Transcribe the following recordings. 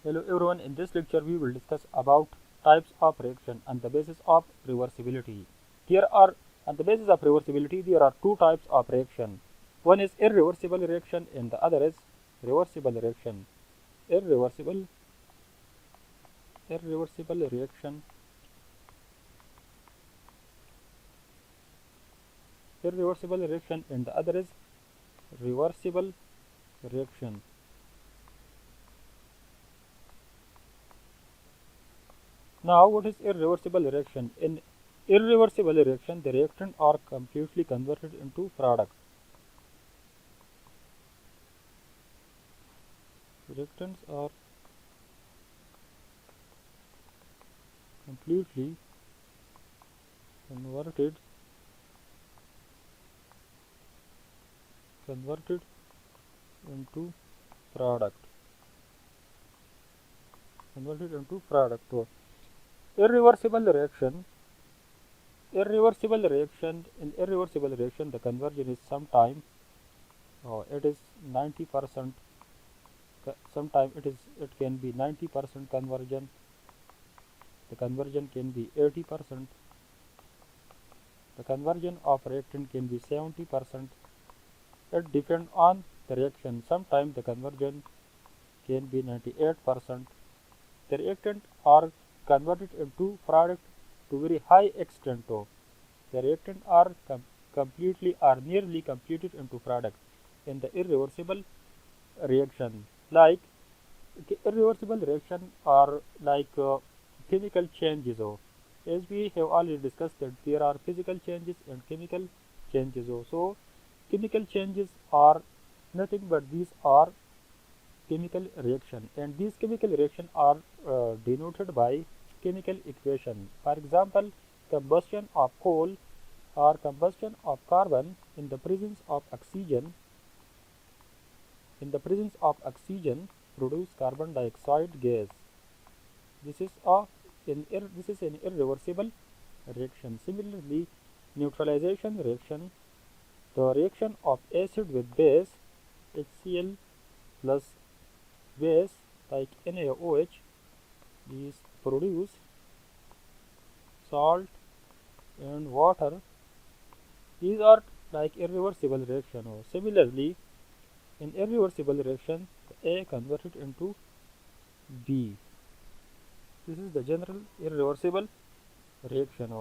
Hello everyone, in this lecture we will discuss about types of reaction and the basis of reversibility. There are, on the basis of reversibility, there are two types of reaction. One is irreversible reaction and the other is reversible reaction. Irreversible reaction, and the other is reversible reaction. Now, what is irreversible reaction? In irreversible reaction, the reactant are completely converted into product. Reactants are completely converted into product. So, irreversible reaction. In irreversible reaction, the conversion is sometime it is 90%. Sometime it can be 90% conversion. The conversion can be 80%. The conversion of reactant can be 70%. It depends on the reaction. Sometimes the conversion can be 98%. The reactant are converted into product to very high extent. The reactant are completely or nearly completed into product in the irreversible reaction. Like irreversible reaction are like chemical changes. As we have already discussed that there are physical changes and chemical changes. So chemical changes are nothing but these are chemical reaction, and these chemical reaction are denoted by chemical equation. For example, combustion of coal or combustion of carbon in the presence of oxygen produce carbon dioxide gas. This is an irreversible reaction. Similarly, neutralization reaction, the reaction of acid with base HCl plus base like NaOH, these produce salt and water. These are like irreversible reaction. Similarly, in irreversible reaction, A converted into B. This is the general irreversible reaction.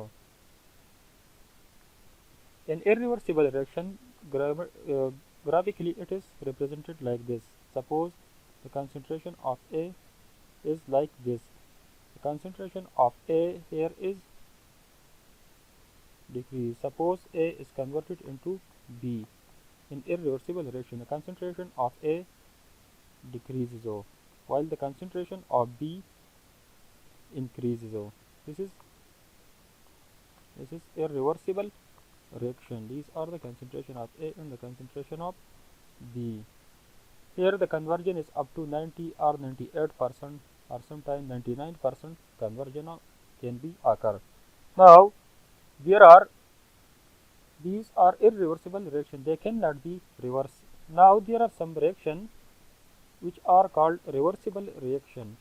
In irreversible reaction, graphically it is represented like this. Suppose the concentration of A is like this. The concentration of A here is decreased. Suppose A is converted into B. In irreversible reaction, the concentration of A decreases, while the concentration of B increases. This is irreversible reaction. These are the concentration of A and the concentration of B. Here the conversion is up to 90 or 98% or sometimes 99% conversion can be occur. Now these are irreversible reactions. They cannot be reversed. Now there are some reactions which are called reversible reaction.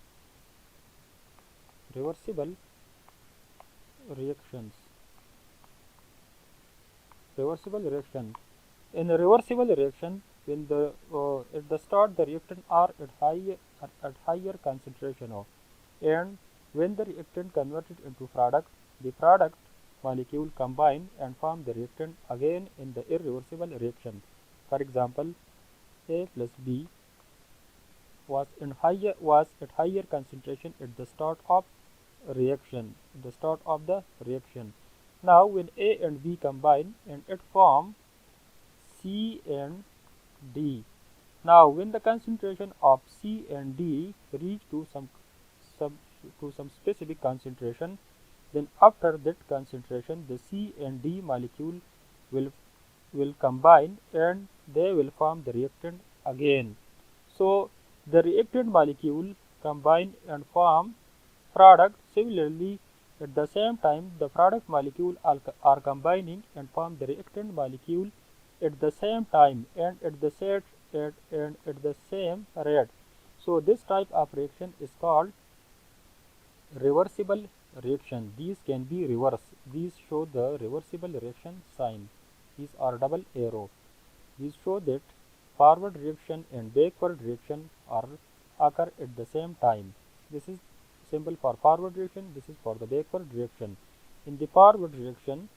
Reversible reaction. In a reversible reaction, when at the start the reactant are at higher concentration and when the reactant converted into product, the product molecule combine and form the reactant again in the irreversible reaction. For example, A plus B was at higher concentration at the start of reaction. Now when A and B combine and it form C and D. Now when the concentration of C and D reach to some specific concentration, then after that concentration the C and D molecule will combine and they will form the reactant again. So the reactant molecule combine and form product. Similarly, at the same time the product molecule are combining and form the reactant molecule at the same time and at the same rate. So this type of reaction is called reversible reaction. These can be reversed. These show the reversible reaction sign. These are double arrow. These show that forward reaction and backward reaction are occur at the same time. This is symbol for forward reaction. This is for the backward reaction. In the forward reaction,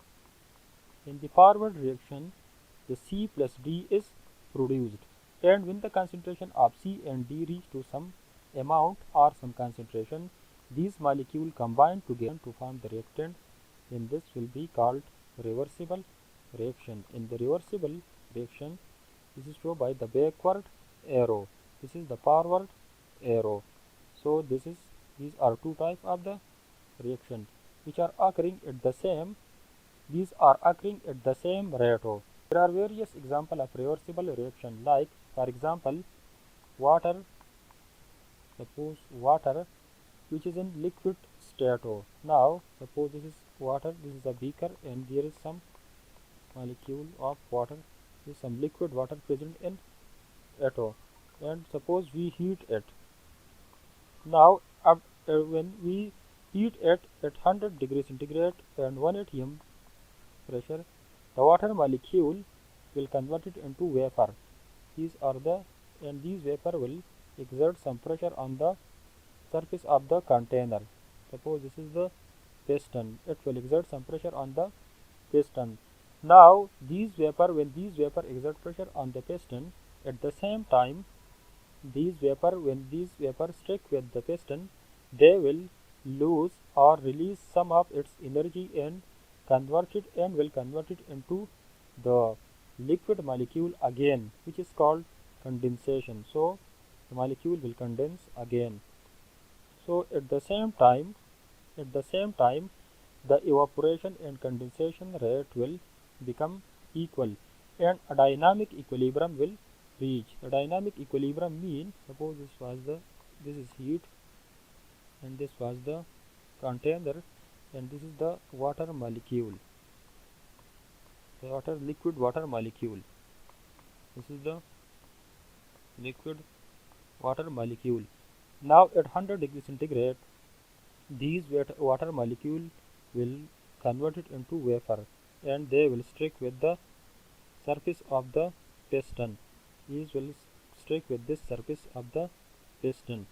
the C plus D is produced, and when the concentration of C and D reach to some amount or some concentration, these molecules combine together to form the reactant, and this will be called reversible reaction. In the reversible reaction, this is shown by the backward arrow. This is the forward arrow. So these are two types of the reaction which are occurring at the same. These are occurring at the same rate. There are various examples of reversible reaction, like for example water. Suppose water which is in liquid state. Now suppose this is water, this is a beaker, and there is some molecule of water, there is some liquid water present in it, and suppose we heat it. Now when we heat it at 100 degrees centigrade and 1 atm pressure, the water molecule will convert it into vapor. These vapor will exert some pressure on the surface of the container. Suppose this is the piston, it will exert some pressure on the piston. Now when these vapor exert pressure on the piston, at the same time when these vapor stick with the piston, they will lose or release some of its energy and will convert it into the liquid molecule again, which is called condensation. So the molecule will condense again. So at the same time the evaporation and condensation rate will become equal, and a dynamic equilibrium will reach. The dynamic equilibrium means, suppose this is heat, and this was the container, and this is the water molecule, the liquid water molecule. This is the liquid water molecule. Now at 100 degrees centigrade, these water molecule will convert it into vapor, and they will stick with the surface of the piston. These will stick with this surface of the piston.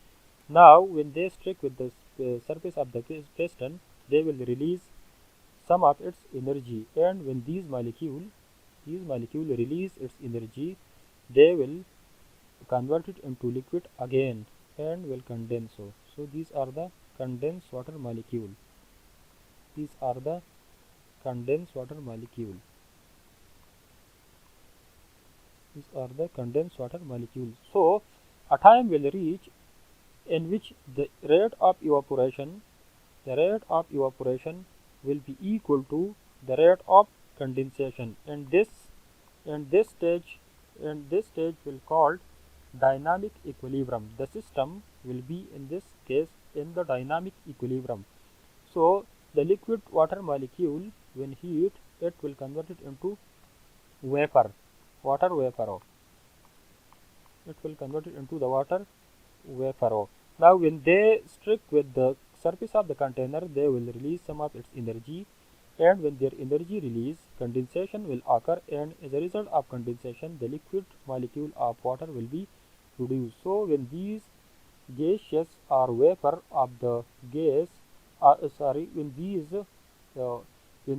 Now when they stick with the surface of the piston, they will release some of its energy, and when these molecule release its energy, they will convert it into liquid again and will condense. So these are the condensed water molecule. These are the condensed water molecule. These are the condensed water molecules. So a time will reach in which the rate of evaporation will be equal to the rate of condensation, and this stage will called dynamic equilibrium. The system will be in this case in the dynamic equilibrium. So the liquid water molecule, when heat, it will convert it into vapor, water vapor. It will convert it into the water vapor. Now when they stick with the surface of the container, they will release some of its energy, and when their energy release, condensation will occur, and as a result of condensation, the liquid molecule of water will be produced. So when these gaseous or vapor of the gas when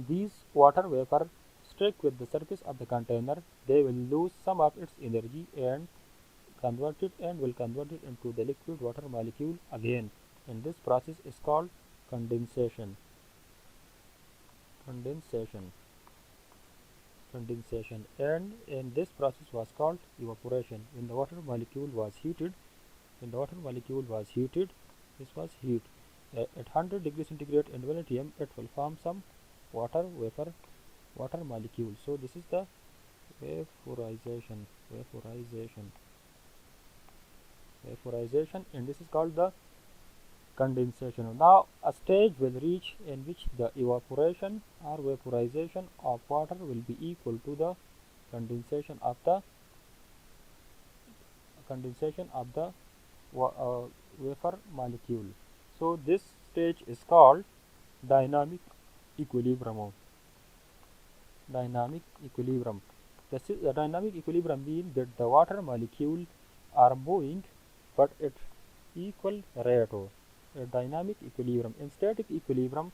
these water vapor stick with the surface of the container, they will lose some of its energy and will convert it into the liquid water molecule again, and this process is called condensation. And this process was called evaporation. When the water molecule was heated, this was heat at 100 degrees centigrade and 1 atm, it will form some water vapor, water molecule. So this is the vaporization, and this is called the condensation. Now a stage will reach in which the evaporation or vaporization of water will be equal to the condensation of the wafer molecule. So this stage is called dynamic equilibrium. Dynamic equilibrium. The dynamic equilibrium means that the water molecules are moving but at equal rate. A dynamic equilibrium. In static equilibrium,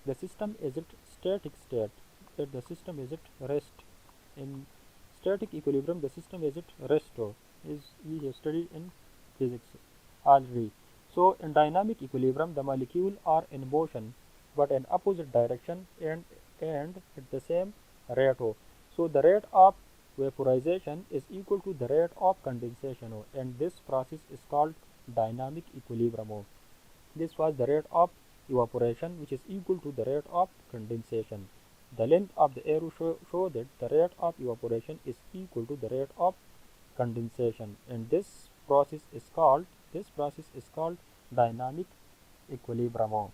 the system is at static state. The system is at rest. In static equilibrium, the system is at rest. Is we have studied in physics already. So in dynamic equilibrium, the molecules are in motion but in opposite direction and at the same rate. So the rate of vaporization is equal to the rate of condensation, and this process is called dynamic equilibrium. This was the rate of evaporation, which is equal to the rate of condensation. The length of the arrow show that the rate of evaporation is equal to the rate of condensation, and this process is called dynamic equilibrium.